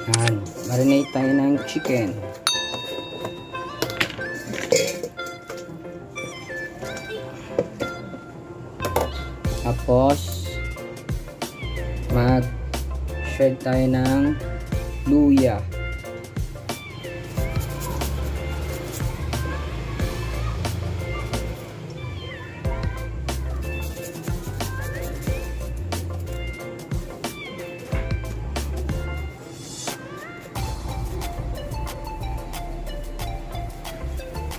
Yan. Marinate tayo ng chicken. Tapos mag-shred tayo ng luya.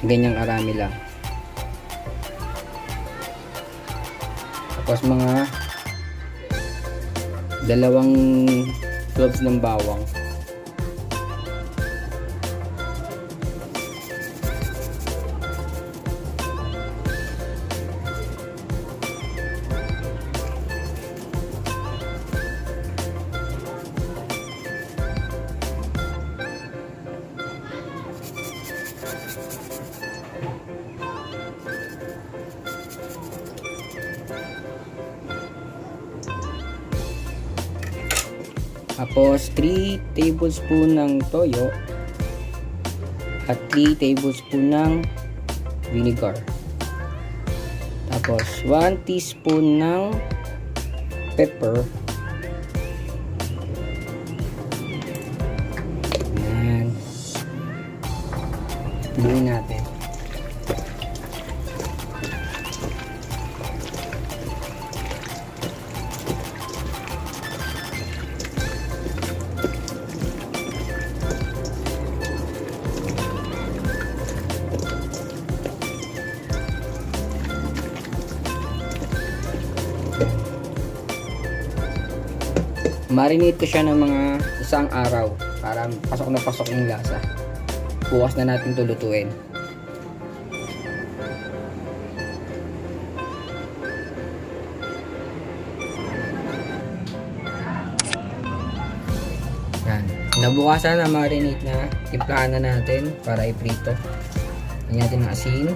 Ganyang karami lang. Tapos mga 2 cloves ng bawang. Tapos 3 tablespoon ng toyo at 3 tablespoon ng vinegar. Tapos 1 teaspoon ng pepper. Ayan. Haluin natin. Marinate ko siya ng mga 1 araw para pasok na pasok yung lasa. Bukas na natin tulutuin. Yan. Nabukasan na marinate na, timplahan na natin para iprito. Lagyan natin ng asin,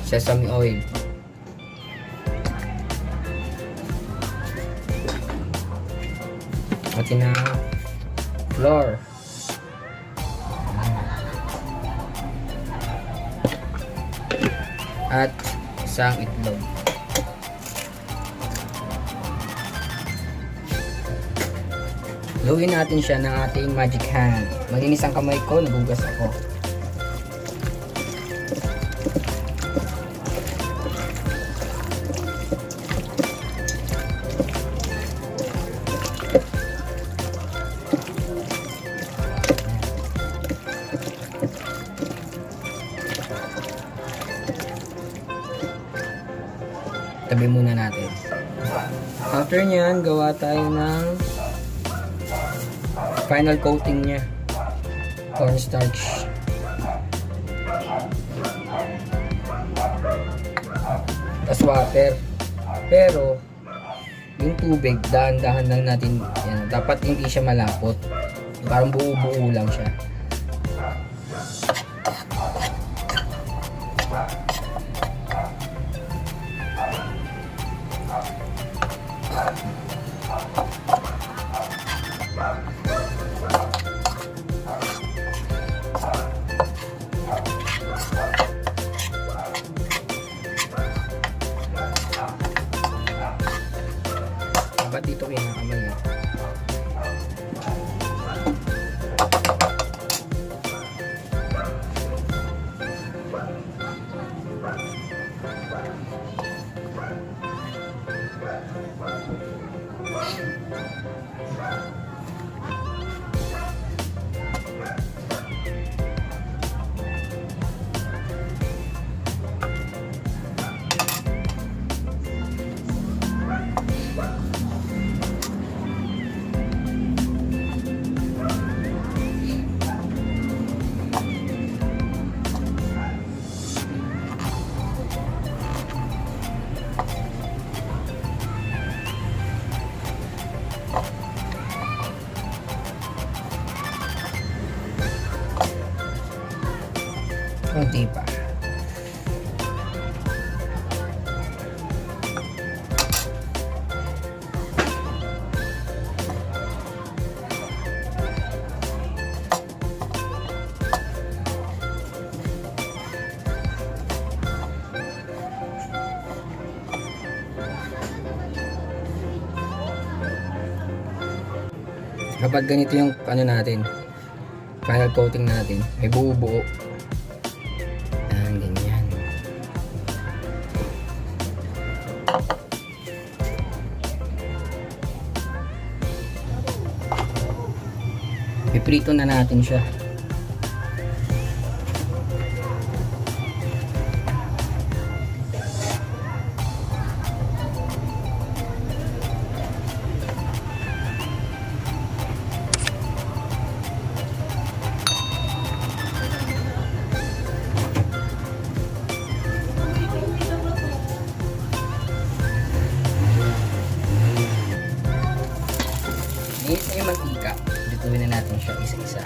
sesame oil, at na flour, at isang itlog. Luwin natin siya ng ating magic hand. Malinis ang kamay ko, nagugas ako. Tabi muna natin. After nyan, gawa tayo ng final coating nya. Cornstarch. Tas water. Pero, yung tubig, dahan-dahan lang natin. Yan, dapat hindi siya malapot. Parang buo-buo lang siya. Dapat dito kinakamay eh. Kunti pa. Kapag ganito yung ano natin, final coating natin, may buo-buo. Yan, ganyan. Piprito na natin siya. Init na yung mantika. Lutuin na natin siya isa-isa.